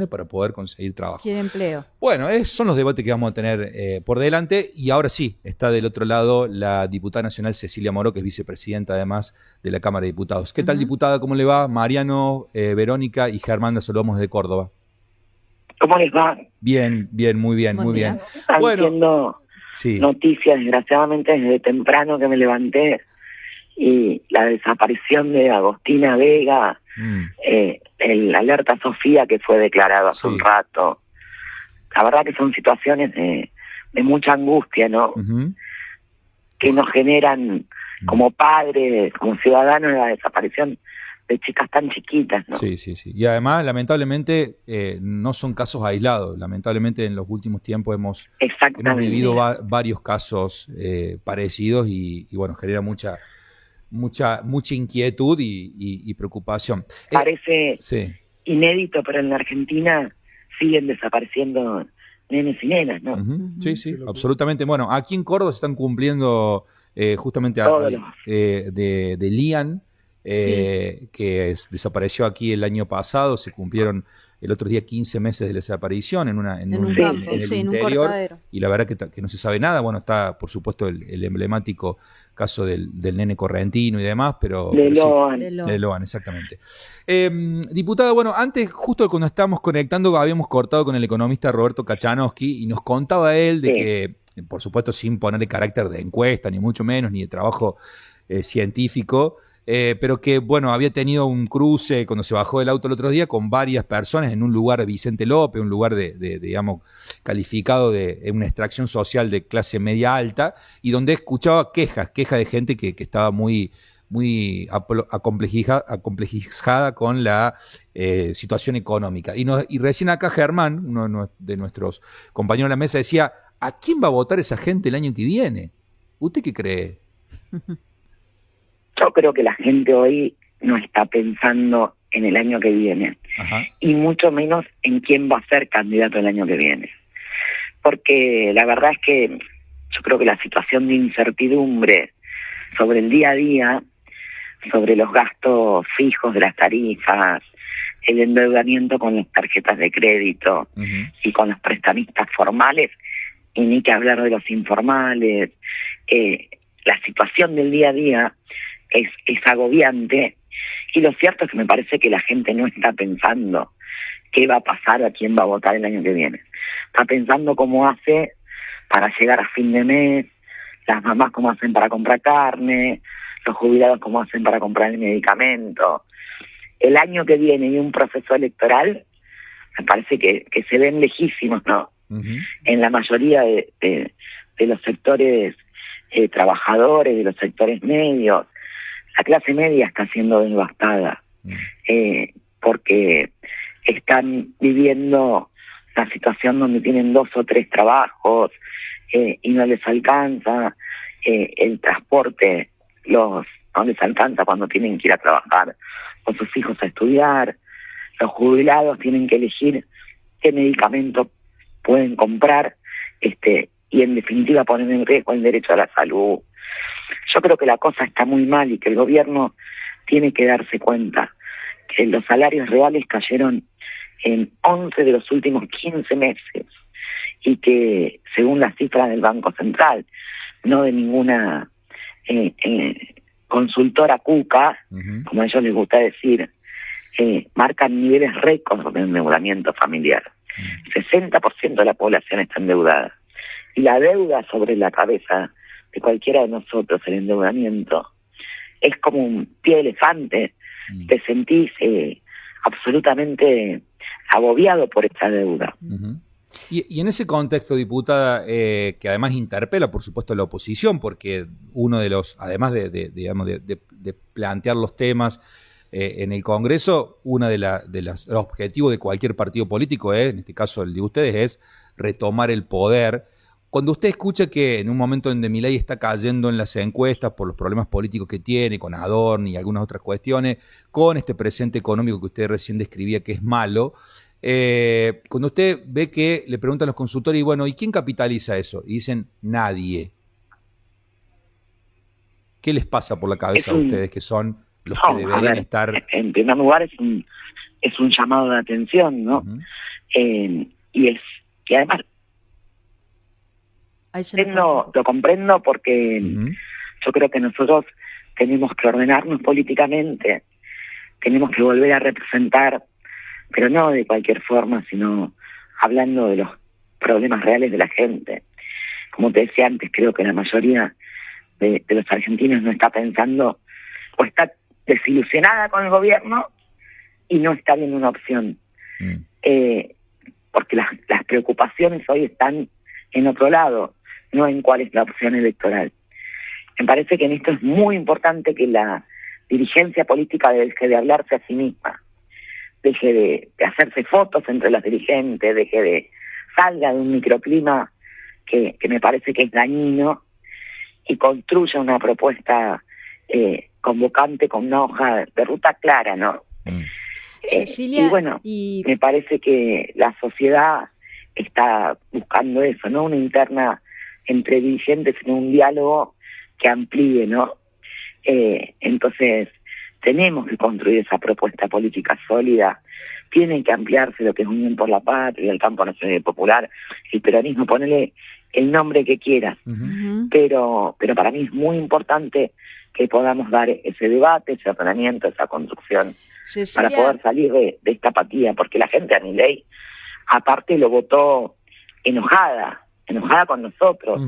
para poder conseguir trabajo. Quiere empleo. Bueno, son los debates que vamos a tener por delante, y ahora sí, está del otro lado la diputada nacional Cecilia Moró, que es vicepresidenta además de la Cámara de Diputados. ¿Qué tal, diputada? ¿Cómo le va? Mariano, Verónica y Germán, la saludamos desde Córdoba. ¿Cómo les va? Bien, bien, muy bien, Buen muy día. bien. Están Bueno, viendo sí, noticias, desgraciadamente, desde temprano que me levanté, y la desaparición de Agostina Vega, el alerta Sofía que fue declarado hace un rato. La verdad que son situaciones de mucha angustia, ¿no? Que nos generan como padres, como ciudadanos, la desaparición de chicas tan chiquitas, ¿no? Sí, sí, sí. Y además, lamentablemente, no son casos aislados. Lamentablemente, en los últimos tiempos hemos vivido varios casos parecidos, y bueno, genera mucha inquietud y preocupación. Parece inédito, pero en la Argentina siguen desapareciendo nenes y nenas, ¿no? Sí, sí, absolutamente. Bueno, aquí en Córdoba se están cumpliendo justamente de Lian, que desapareció aquí el año pasado. Se cumplieron el otro día 15 meses de la desaparición en un campo, en el interior, y la verdad que no se sabe nada. Bueno, está por supuesto el emblemático caso del nene correntino y demás, pero de Loan, exactamente. Diputada, bueno, antes, justo cuando estábamos conectando, habíamos cortado con el economista Roberto Kachanowski, y nos contaba él de que, por supuesto, sin ponerle carácter de encuesta, ni mucho menos, ni de trabajo científico, pero que, bueno, había tenido un cruce cuando se bajó del auto el otro día con varias personas en un lugar de Vicente López, un lugar digamos, calificado de una extracción social de clase media alta, y donde escuchaba quejas de gente que estaba muy acomplejada con la situación económica. Y recién acá Germán, uno de nuestros compañeros de la mesa, decía: ¿a quién va a votar esa gente el año que viene? ¿Usted qué cree? Yo creo que la gente hoy no está pensando en el año que viene, y mucho menos en quién va a ser candidato el año que viene. Porque la verdad es que yo creo que la situación de incertidumbre sobre el día a día, sobre los gastos fijos de las tarifas, el endeudamiento con las tarjetas de crédito y con los prestamistas formales, y ni que hablar de los informales, la situación del día a día es agobiante, y lo cierto es que me parece que la gente no está pensando qué va a pasar, a quién va a votar el año que viene. Está pensando cómo hace para llegar a fin de mes, las mamás cómo hacen para comprar carne, los jubilados cómo hacen para comprar el medicamento. El año que viene y un proceso electoral me parece que se ven lejísimos, ¿no? En la mayoría de los sectores trabajadores, de los sectores medios. La clase media está siendo devastada, porque están viviendo la situación donde tienen 2 o 3 trabajos, y no les alcanza el transporte, no les alcanza cuando tienen que ir a trabajar con sus hijos a estudiar. Los jubilados tienen que elegir qué medicamento pueden comprar, y en definitiva poner en riesgo el derecho a la salud. Yo creo que la cosa está muy mal, y que el gobierno tiene que darse cuenta que los salarios reales cayeron en 11 de los últimos 15 meses, y que, según las cifras del Banco Central, no de ninguna consultora cuca, como a ellos les gusta decir, marcan niveles récords de endeudamiento familiar. 60% de la población está endeudada, y la deuda sobre la cabeza de cualquiera de nosotros, el endeudamiento, es como un pie de elefante. Te sentís absolutamente agobiado por esta deuda. Y en ese contexto, diputada, que además interpela, por supuesto, a la oposición, porque uno de los, además de plantear los temas en el Congreso, uno de los objetivos de cualquier partido político, en este caso el de ustedes, es retomar el poder. Cuando usted escucha que en un momento donde Milei está cayendo en las encuestas por los problemas políticos que tiene, con Adorni y algunas otras cuestiones, con este presente económico que usted recién describía que es malo, cuando usted ve que le preguntan a los consultores, y bueno, ¿y quién capitaliza eso? Y dicen, nadie. ¿Qué les pasa por la cabeza a ustedes, que son los que deberían estar? En primer lugar, es un llamado de atención, ¿no? Y además lo comprendo porque yo creo que nosotros tenemos que ordenarnos políticamente, tenemos que volver a representar, pero no de cualquier forma, sino hablando de los problemas reales de la gente. Como te decía antes, creo que la mayoría de los argentinos no está pensando o está desilusionada con el gobierno y no está viendo una opción. Porque las preocupaciones hoy están en otro lado, no en cuál es la opción electoral. Me parece que en esto es muy importante que la dirigencia política deje de hablarse a sí misma, deje de hacerse fotos entre las dirigentes, salga de un microclima que me parece que es dañino y construya una propuesta convocante con una hoja de ruta clara, ¿no? Cecilia, y bueno, me parece que la sociedad está buscando eso, no una interna entre dirigentes, sino un diálogo que amplíe, ¿no? Entonces, tenemos que construir esa propuesta política sólida, tiene que ampliarse lo que es Unión por la Patria, el Campo Nacional y Popular, el peronismo, ponele el nombre que quieras, pero para mí es muy importante que podamos dar ese debate, ese ordenamiento, esa construcción, Cecilia, para poder salir de esta apatía, porque la gente a Milei, aparte lo votó enojada con nosotros,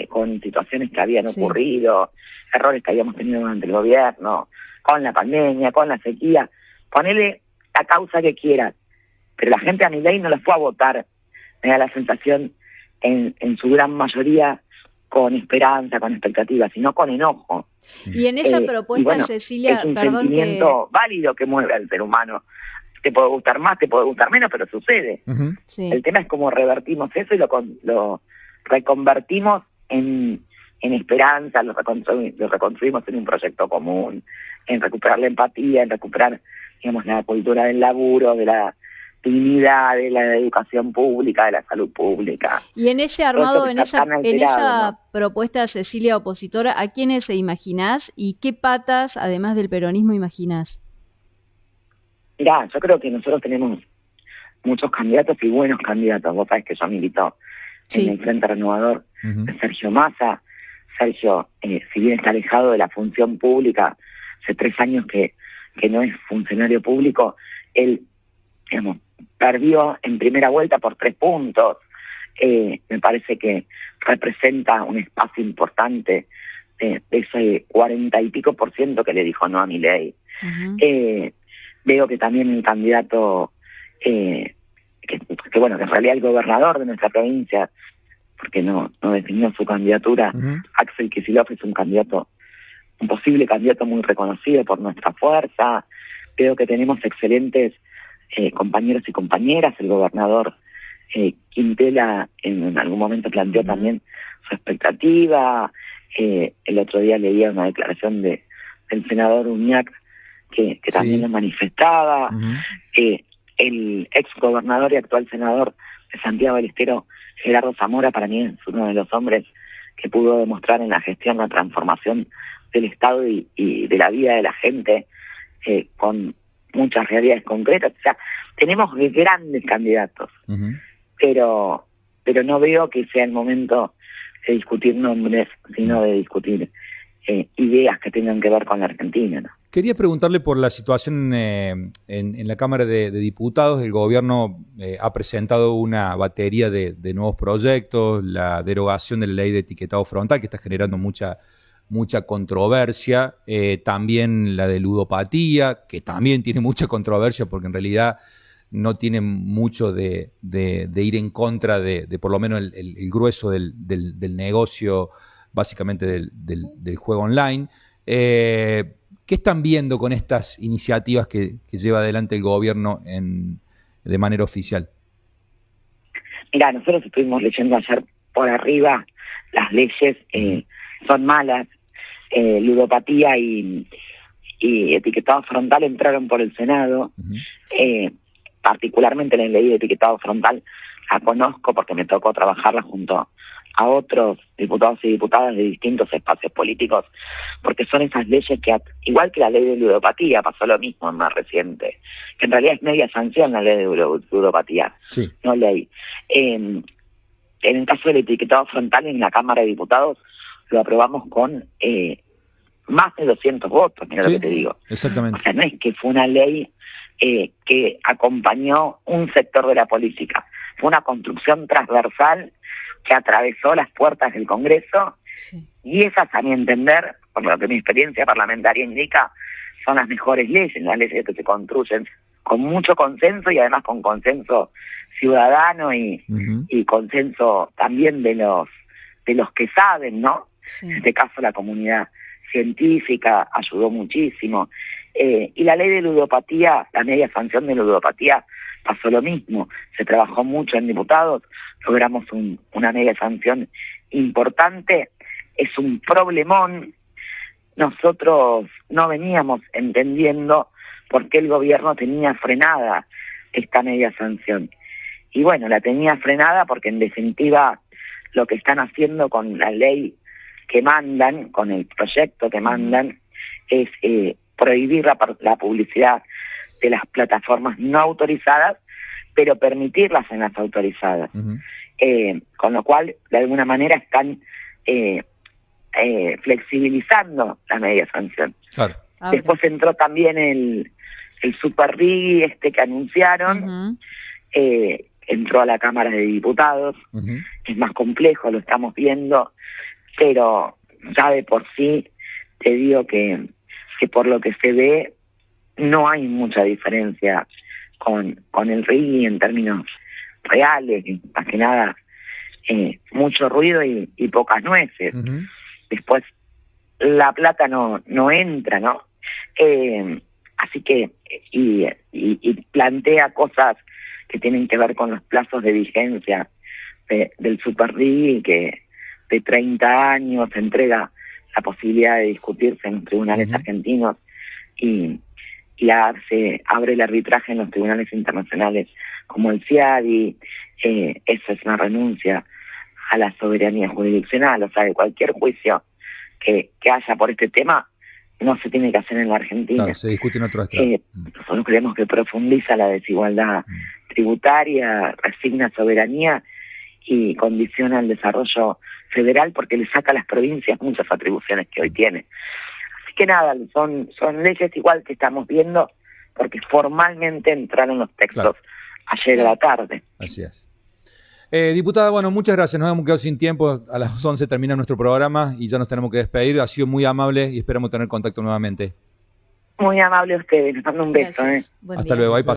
con situaciones que habían ocurrido, errores que habíamos tenido durante el gobierno, con la pandemia, con la sequía, ponele la causa que quieras, pero la gente a Milei no la fue a votar, me da la sensación, en su gran mayoría, con esperanza, con expectativa, sino con enojo. Y en esa propuesta, bueno, Cecilia, es un sentimiento válido que mueve al ser humano. Te puede gustar más, te puede gustar menos, pero sucede. Sí. El tema es cómo revertimos eso y lo reconvertimos en esperanza, lo reconstruimos en un proyecto común, en recuperar la empatía, en recuperar, digamos, la cultura del laburo, de la dignidad, de la educación pública, de la salud pública. Y en ese armado, en esa propuesta, Cecilia, opositora, ¿a quiénes se imaginás y qué patas, además del peronismo, imaginás? Mirá, yo creo que nosotros tenemos muchos candidatos y buenos candidatos. Vos sabés que yo milito en el Frente Renovador de Sergio Massa. Sergio, si bien está alejado de la función pública, hace 3 años que no es funcionario público, él, digamos, perdió en primera vuelta por 3 puntos. Me parece que representa un espacio importante de ese 40 y pico % que le dijo no a Milei. Veo que también el candidato, que bueno, que en realidad el gobernador de nuestra provincia, porque no definió su candidatura, Axel Kicillof, es un posible candidato muy reconocido por nuestra fuerza. Veo que tenemos excelentes compañeros y compañeras. El gobernador Quintela en algún momento planteó también su expectativa. El otro día leía una declaración del senador Uñac que también lo manifestaba. El ex gobernador y actual senador de Santiago del Estero, Gerardo Zamora, para mí es uno de los hombres que pudo demostrar en la gestión la transformación del Estado y de la vida de la gente, con muchas realidades concretas. O sea, tenemos grandes candidatos, pero no veo que sea el momento de discutir nombres, sino de discutir ideas que tengan que ver con la Argentina, ¿no? Quería preguntarle por la situación en la Cámara de Diputados. El gobierno ha presentado una batería de nuevos proyectos, la derogación de la ley de etiquetado frontal, que está generando mucha controversia, también la de ludopatía, que también tiene mucha controversia porque en realidad no tiene mucho de ir en contra de por lo menos el grueso del negocio, básicamente del juego online. ¿Qué están viendo con estas iniciativas que lleva adelante el gobierno de manera oficial? Mirá, nosotros estuvimos leyendo ayer por arriba las leyes, son malas. Ludopatía y etiquetado frontal entraron por el Senado. particularmente la ley de etiquetado frontal, la conozco porque me tocó trabajarla junto a otros diputados y diputadas de distintos espacios políticos, porque son esas leyes que, igual que la ley de ludopatía, pasó lo mismo en más reciente, que en realidad es media sanción la ley de ludopatía, sí, no ley. En el caso del etiquetado frontal en la Cámara de Diputados, lo aprobamos con más de 200 votos, mira, sí, lo que te digo. Exactamente. O sea, no es que fue una ley que acompañó un sector de la política, fue una construcción transversal que atravesó las puertas del Congreso, sí, y esas, a mi entender, por lo que mi experiencia parlamentaria indica, son las mejores leyes, las leyes que se construyen con mucho consenso y además con consenso ciudadano y consenso también de los que saben, ¿no? Sí. En este caso la comunidad científica ayudó muchísimo. Y la ley de ludopatía, la media sanción de ludopatía, pasó lo mismo. Se trabajó mucho en diputados, logramos una media sanción importante. Es un problemón. Nosotros no veníamos entendiendo por qué el gobierno tenía frenada esta media sanción. Y bueno, la tenía frenada porque en definitiva lo que están haciendo con la ley que mandan, con el proyecto que mandan, es prohibir la publicidad de las plataformas no autorizadas, pero permitirlas en las autorizadas. Con lo cual, de alguna manera, están flexibilizando la media sanción. Claro. Después entró también el Super RIGI que anunciaron, entró a la Cámara de Diputados, es más complejo, lo estamos viendo, pero ya de por sí te digo que por lo que se ve no hay mucha diferencia con el RIGI en términos reales, más que nada mucho ruido y pocas nueces. Después la plata no entra, ¿no? Así que y plantea cosas que tienen que ver con los plazos de vigencia del Super RIGI, que de 30 años entrega la posibilidad de discutirse en los tribunales argentinos y abre el arbitraje en los tribunales internacionales como el CIADI. Eso es una renuncia a la soberanía jurisdiccional, o sea, de cualquier juicio que haya por este tema no se tiene que hacer en la Argentina. Claro, se discute en otro estrado. Nosotros creemos que profundiza la desigualdad tributaria, resigna soberanía y condiciona el desarrollo federal porque le saca a las provincias muchas atribuciones que hoy tiene. Así que nada, son leyes igual que estamos viendo porque formalmente entraron los textos ayer a la tarde. Así es. Diputada, bueno, muchas gracias. Nos hemos quedado sin tiempo. A las 11 termina nuestro programa y ya nos tenemos que despedir. Ha sido muy amable y esperamos tener contacto nuevamente. Muy amable a ustedes. Les mando un beso. Gracias. Hasta luego. Ahí